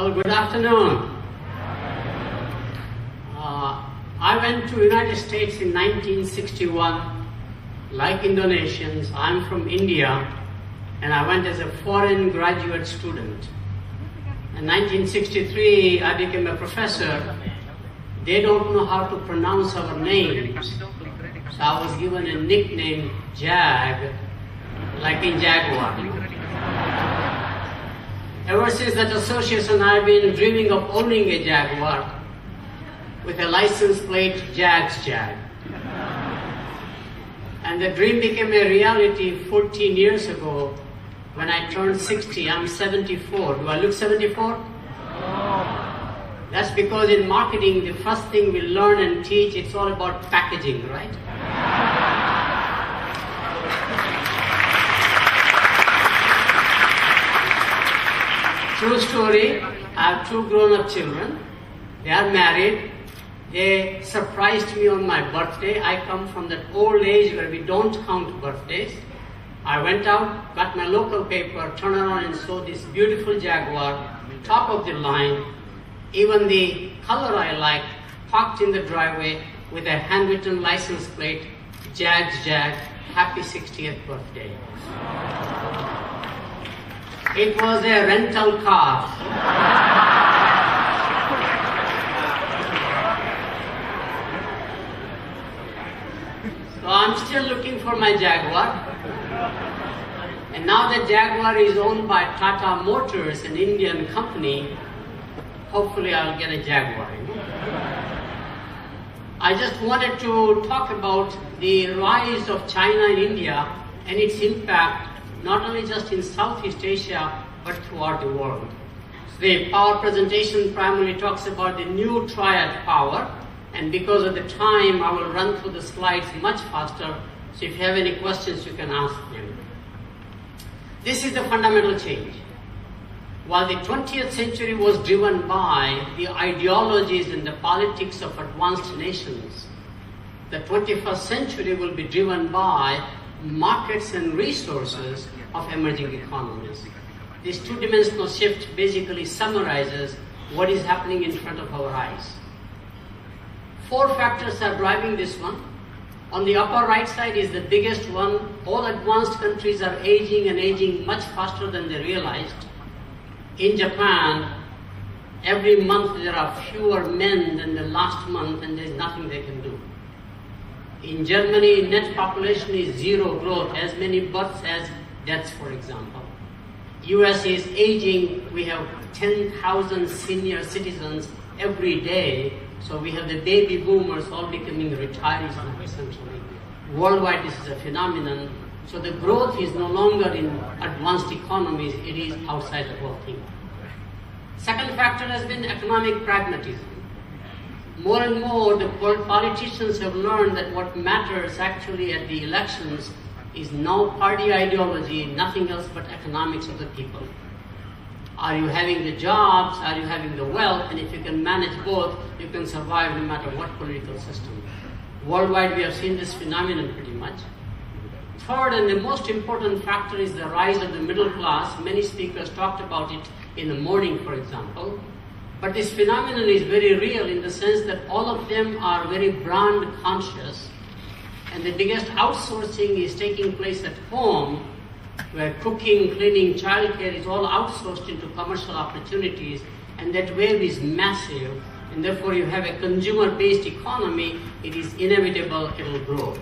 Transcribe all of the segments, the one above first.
Well, good afternoon. I went to United States in 1961. Like Indonesians, I'm from India, and I went as a foreign graduate student. In 1963, I became a professor. They don't know how to pronounce our names, so I was given a nickname, Jag, like in Jaguar. Ever since that association, I've been dreaming of owning a Jaguar with a license plate, Jag's Jag. And the dream became a reality 14 years ago when I turned 60. I'm 74. Do I look 74? That's because in marketing, the first thing we learn and teach, it's all about packaging, right? True story, I have 2 grown-up children. They are married. They surprised me on my birthday. I come from that old age where we don't count birthdays. I went out, got my local paper, turned around and saw this beautiful Jaguar, top of the line, even the color I liked, parked in the driveway with a handwritten license plate, Jag's Jag, happy 60th birthday. It was a rental car. So I'm still looking for my Jaguar. And now that Jaguar is owned by Tata Motors, an Indian company, hopefully I'll get a Jaguar. I just wanted to talk about the rise of China in India and its impact not only just in Southeast Asia, but throughout the world. So the power presentation primarily talks about the new triad power, and because of the time, I will run through the slides much faster, so if you have any questions, you can ask them. This is the fundamental change. While the 20th century was driven by the ideologies and the politics of advanced nations, the 21st century will be driven by markets and resources of emerging economies. This two-dimensional shift basically summarizes what is happening in front of our eyes. 4 factors are driving this one. On the upper right side is the biggest one. All advanced countries are aging and aging much faster than they realized. In Japan, every month there are fewer men than the last month, and there's nothing they can do. In Germany, net population is 0 growth, as many births as deaths, for example. US is aging. We have 10,000 senior citizens every day. So we have the baby boomers all becoming retirees now, essentially. Worldwide, this is a phenomenon. So the growth is no longer in advanced economies, it is outside the world thing. Second factor has been economic pragmatism. More and more, the politicians have learned that what matters actually at the elections is no party ideology, nothing else but economics of the people. Are you having the jobs? Are you having the wealth? And if you can manage both, you can survive no matter what political system. Worldwide, we have seen this phenomenon pretty much. Third, and the most important factor, is the rise of the middle class. Many speakers talked about it in the morning, for example. But this phenomenon is very real in the sense that all of them are very brand conscious. And the biggest outsourcing is taking place at home, where cooking, cleaning, childcare is all outsourced into commercial opportunities, and that wave is massive, and therefore you have a consumer-based economy, it is inevitable it will grow.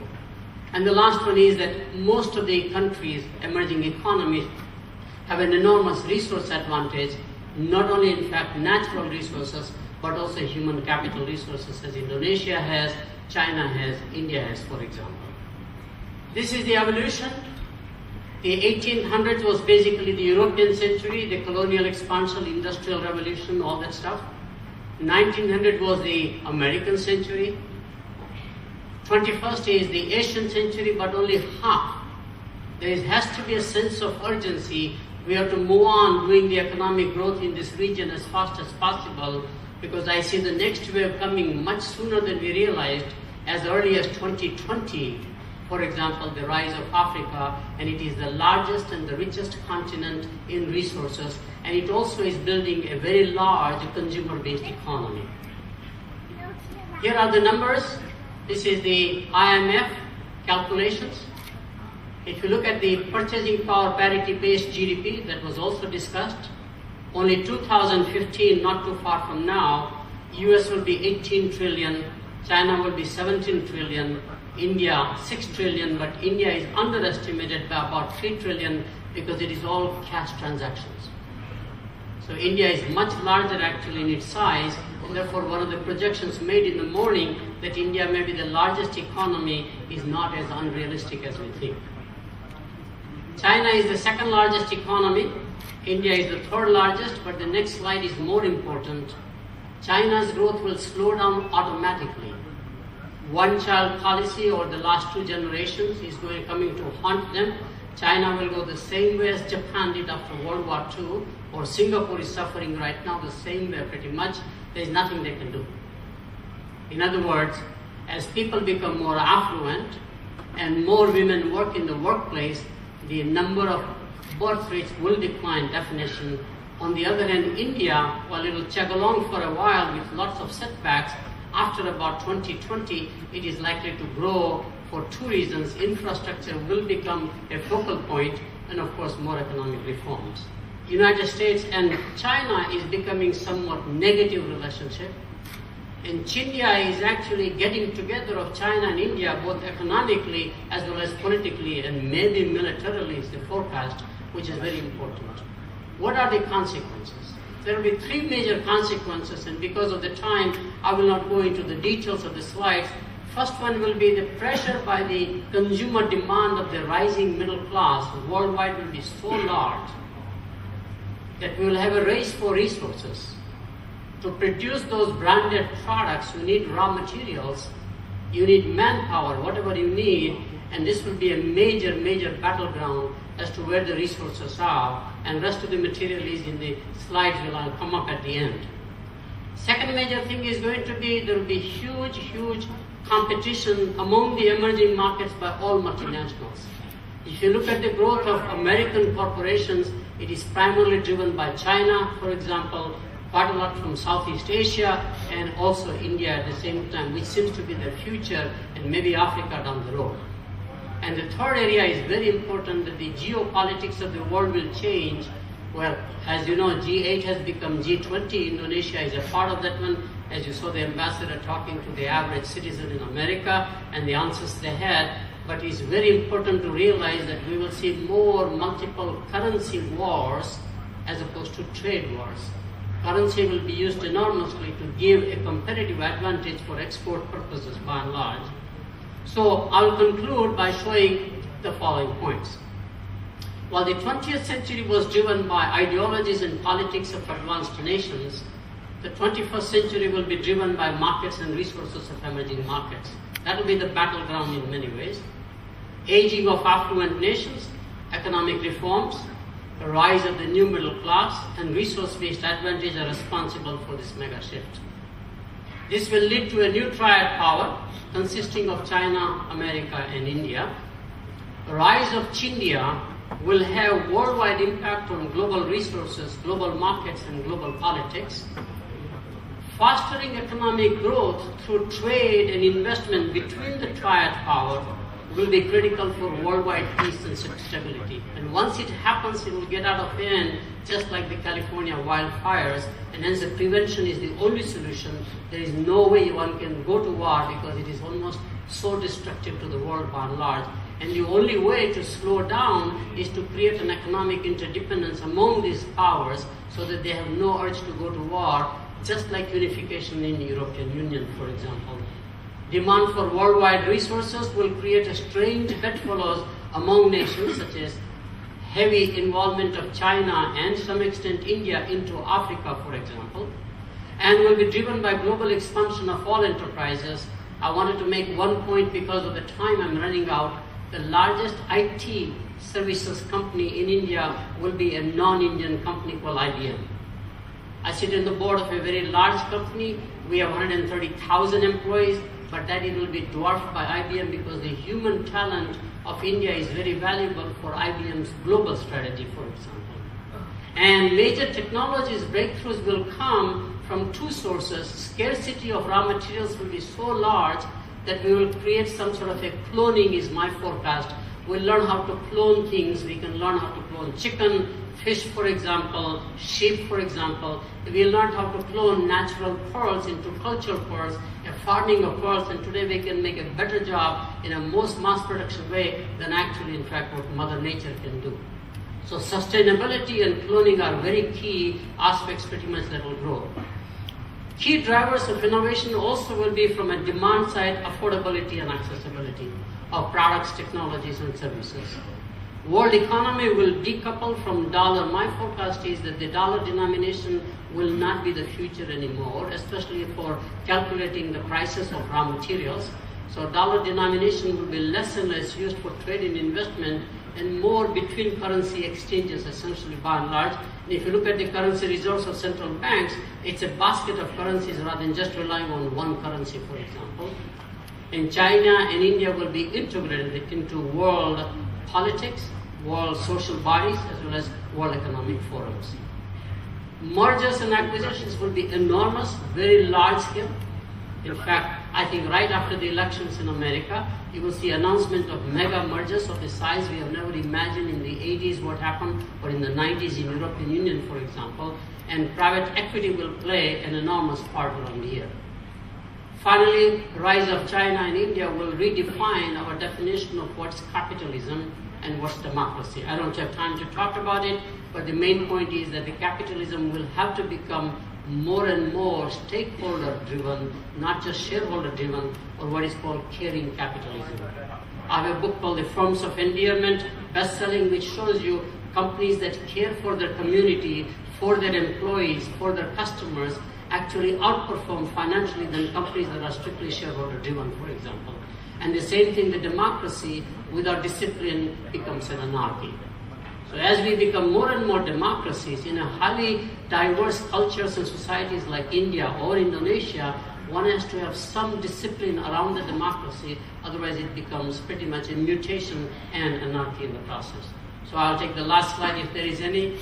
And the last one is that most of the countries, emerging economies, have an enormous resource advantage, not only in fact natural resources, but also human capital resources, as Indonesia has, China has, India has, for example. This is the evolution. The 1800s was basically the European century, the colonial expansion, industrial revolution, all that stuff. 1900 was the American century. 21st is the Asian century, but only half. There has to be a sense of urgency. We have to move on doing the economic growth in this region as fast as possible, because I see the next wave coming much sooner than we realized, as early as 2020. For example, the rise of Africa, and it is the largest and the richest continent in resources, and it also is building a very large consumer-based economy. Here are the numbers. This is the IMF calculations. If you look at the purchasing power parity-based GDP that was also discussed, only 2015, not too far from now, US will be 18 trillion, China will be 17 trillion, India 6 trillion, but India is underestimated by about 3 trillion because it is all cash transactions. So India is much larger actually in its size, and therefore one of the projections made in the morning that India may be the largest economy is not as unrealistic as we think. China is the second largest economy, India is the third largest, but the next slide is more important. China's growth will slow down automatically. One-child policy over the last 2 generations is coming to haunt them. China will go the same way as Japan did after World War II, or Singapore is suffering right now the same way pretty much. There is nothing they can do. In other words, as people become more affluent and more women work in the workplace, the number of birth rates will decline definition. On the other hand, India, while it will chug along for a while with lots of setbacks, after about 2020, it is likely to grow for 2 reasons. Infrastructure will become a focal point, and of course more economic reforms. United States and China is becoming somewhat negative relationship, and India is actually getting together of China and India both economically as well as politically and maybe militarily is the forecast, which is very important. What are the consequences? There will be 3 major consequences, and because of the time, I will not go into the details of the slides. First one will be the pressure by the consumer demand of the rising middle class worldwide will be so large that we will have a race for resources. To produce those branded products, you need raw materials, you need manpower, whatever you need, and this will be a major, major battleground as to where the resources are, and rest of the material is in the slides will come up at the end. Second major thing is going to be, there will be huge, huge competition among the emerging markets by all multinationals. If you look at the growth of American corporations, it is primarily driven by China, for example, quite a lot from Southeast Asia, and also India at the same time, which seems to be the future, and maybe Africa down the road. And the third area is very important, that the geopolitics of the world will change. Well, as you know, G8 has become G20. Indonesia is a part of that one. As you saw the ambassador talking to the average citizen in America and the answers they had. But it's very important to realize that we will see more multiple currency wars as opposed to trade wars. Currency will be used enormously to give a competitive advantage for export purposes by and large. So I'll conclude by showing the following points. While the 20th century was driven by ideologies and politics of advanced nations, the 21st century will be driven by markets and resources of emerging markets. That will be the battleground in many ways. Aging of affluent nations, economic reforms, the rise of the new middle class, and resource-based advantage are responsible for this mega shift. This will lead to a new triad power consisting of China, America, and India. The rise of Chindia will have worldwide impact on global resources, global markets, and global politics. Fostering economic growth through trade and investment between the triad power will be critical for worldwide peace and stability. And once it happens, it will get out of hand, just like the California wildfires, and hence the prevention is the only solution. There is no way one can go to war because it is almost so destructive to the world by and large. And the only way to slow down is to create an economic interdependence among these powers so that they have no urge to go to war, just like unification in the European Union, for example. Demand for worldwide resources will create a strange bedfellows among nations, such as heavy involvement of China and to some extent India into Africa, for example, and will be driven by global expansion of all enterprises. I wanted to make one point because of the time I'm running out. The largest IT services company in India will be a non-Indian company called IBM. I sit on the board of a very large company. We have 130,000 employees. but that it will be dwarfed by IBM because the human talent of India is very valuable for IBM's global strategy, for example. And major technologies breakthroughs will come from two sources. Scarcity of raw materials will be so large that we will create some sort of a cloning is my forecast. We'll learn how to clone things. We can learn how to clone chicken, fish, for example, sheep, for example. We learned how to clone natural pearls into cultural pearls, a farming of pearls, and today we can make a better job in a most mass production way than actually, in fact, what Mother Nature can do. So sustainability and cloning are very key aspects pretty much that will grow. Key drivers of innovation also will be from a demand side, affordability and accessibility of products, technologies and services. World economy will decouple from dollar. My forecast is that the dollar denomination will not be the future anymore, especially for calculating the prices of raw materials. So dollar denomination will be less and less used for trade and investment and more between currency exchanges, essentially by and large. And if you look at the currency reserves of central banks, it's a basket of currencies rather than just relying on one currency, for example. And China and India will be integrated into world politics, world social bodies, as well as world economic forums. Mergers and acquisitions will be enormous, very large scale. In fact, I think right after the elections in America, you will see announcement of mega mergers of a size we have never imagined in the 80s what happened, or in the 90s in European Union, for example, and private equity will play an enormous part around here. Finally, rise of China and India will redefine our definition of what's capitalism and what's democracy. I don't have time to talk about it, but the main point is that the capitalism will have to become more and more stakeholder-driven, not just shareholder-driven, or what is called caring capitalism. I have a book called The Forms of Endearment, best-selling, which shows you companies that care for their community, for their employees, for their customers, actually outperform financially than companies that are strictly shareholder-driven, for example. And the same thing, the democracy without discipline becomes an anarchy. So as we become more and more democracies in a highly diverse cultures and societies like India or Indonesia, one has to have some discipline around the democracy, otherwise it becomes pretty much a mutation and anarchy in the process. So I'll take the last slide if there is any.